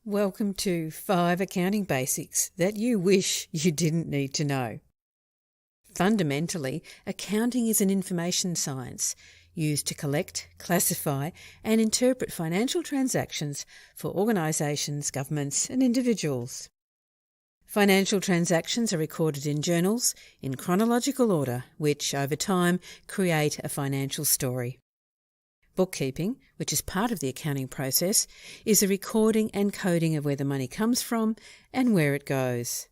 Welcome to 5 accounting basics that you wish you didn't need to know. Fundamentally, accounting is an information science used to collect, classify and interpret financial transactions for organisations, governments and individuals. Financial transactions are recorded in journals in chronological order, which, over time, create a financial story. Bookkeeping, which is part of the accounting process, is a recording and coding of where the money comes from and where it goes.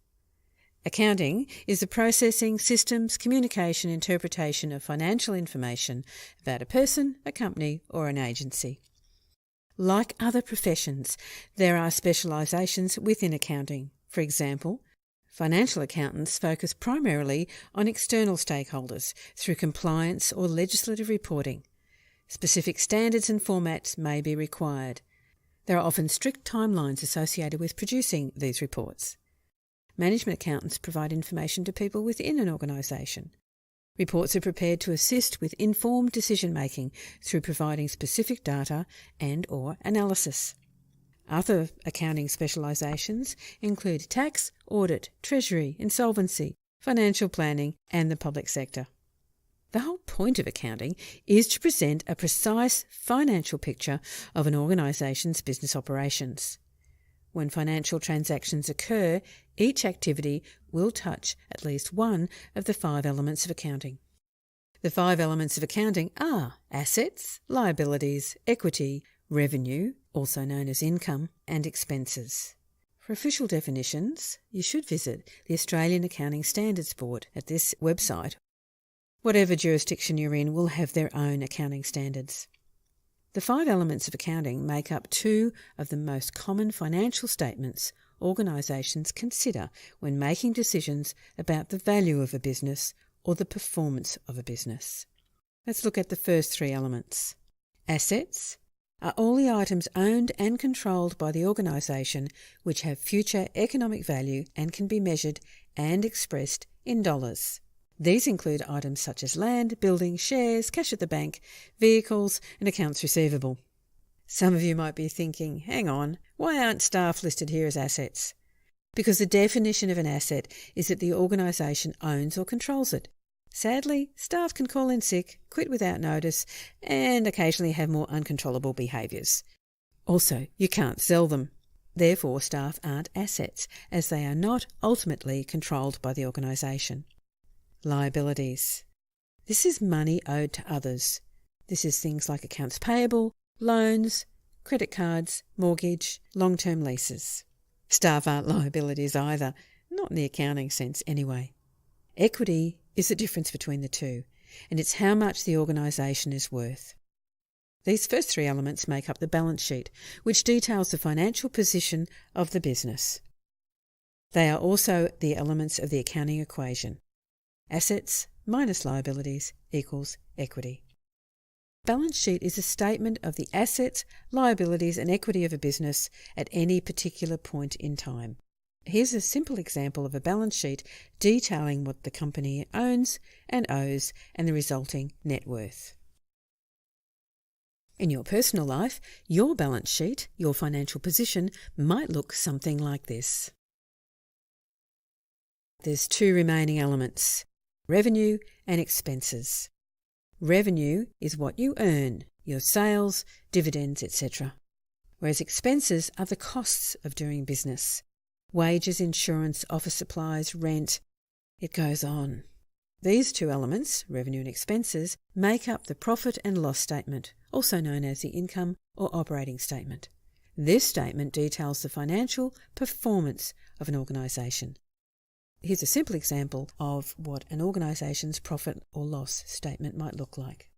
Accounting is the processing, systems, communication, interpretation of financial information about a person, a company or an agency. Like other professions, there are specializations within accounting. For example, financial accountants focus primarily on external stakeholders through compliance or legislative reporting. Specific standards and formats may be required. There are often strict timelines associated with producing these reports. Management accountants provide information to people within an organisation. Reports are prepared to assist with informed decision-making through providing specific data and/or analysis. Other accounting specialisations include tax, audit, treasury, insolvency, financial planning and the public sector. The whole point of accounting is to present a precise financial picture of an organisation's business operations. When financial transactions occur, each activity will touch at least one of the 5 elements of accounting. The 5 elements of accounting are assets, liabilities, equity, revenue, also known as income, and expenses. For official definitions, you should visit the Australian Accounting Standards Board at this website. Whatever jurisdiction you're in will have their own accounting standards. The 5 elements of accounting make up 2 of the most common financial statements organisations consider when making decisions about the value of a business or the performance of a business. Let's look at the first 3 elements. Assets are all the items owned and controlled by the organisation which have future economic value and can be measured and expressed in dollars. These include items such as land, buildings, shares, cash at the bank, vehicles and accounts receivable. Some of you might be thinking, hang on, why aren't staff listed here as assets? Because the definition of an asset is that the organisation owns or controls it. Sadly, staff can call in sick, quit without notice and occasionally have more uncontrollable behaviours. Also, you can't sell them. Therefore, staff aren't assets as they are not ultimately controlled by the organisation. Liabilities. This is money owed to others. This is things like accounts payable, loans, credit cards, mortgage, long-term leases. Staff aren't liabilities either, not in the accounting sense anyway. Equity is the difference between the two, and it's how much the organisation is worth. These first 3 elements make up the balance sheet, which details the financial position of the business. They are also the elements of the accounting equation. Assets minus liabilities equals equity. Balance sheet is a statement of the assets, liabilities and equity of a business at any particular point in time. Here's a simple example of a balance sheet detailing what the company owns and owes and the resulting net worth. In your personal life, your balance sheet, your financial position, might look something like this. There's 2 remaining elements. Revenue and expenses. Revenue is what you earn, your sales, dividends, etc. Whereas expenses are the costs of doing business. Wages, insurance, office supplies, rent, it goes on. These 2 elements, revenue and expenses, make up the profit and loss statement, also known as the income or operating statement. This statement details the financial performance of an organisation. Here's a simple example of what an organisation's profit or loss statement might look like.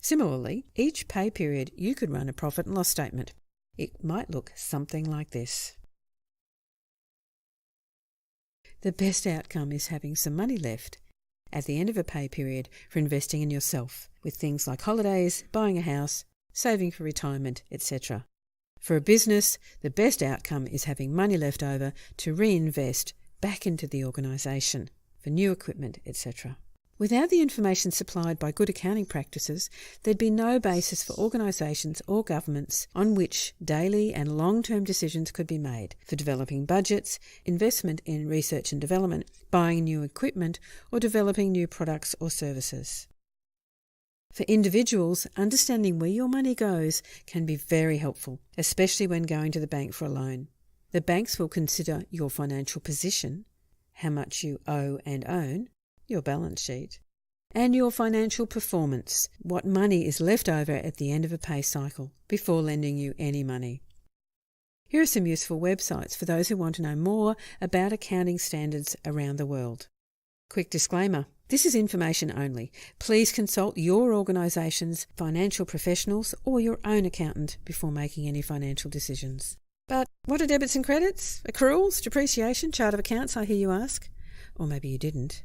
Similarly, each pay period you could run a profit and loss statement. It might look something like this. The best outcome is having some money left at the end of a pay period for investing in yourself, with things like holidays, buying a house, saving for retirement, etc. For a business, the best outcome is having money left over to reinvest back into the organisation for new equipment, etc. Without the information supplied by good accounting practices, there'd be no basis for organisations or governments on which daily and long-term decisions could be made for developing budgets, investment in research and development, buying new equipment, or developing new products or services. For individuals, understanding where your money goes can be very helpful, especially when going to the bank for a loan. The banks will consider your financial position, how much you owe and own, your balance sheet, and your financial performance, what money is left over at the end of a pay cycle, before lending you any money. Here are some useful websites for those who want to know more about accounting standards around the world. Quick disclaimer, this is information only. Please consult your organisation's financial professionals or your own accountant before making any financial decisions. But what are debits and credits? Accruals? Depreciation? Chart of accounts, I hear you ask? Or maybe you didn't.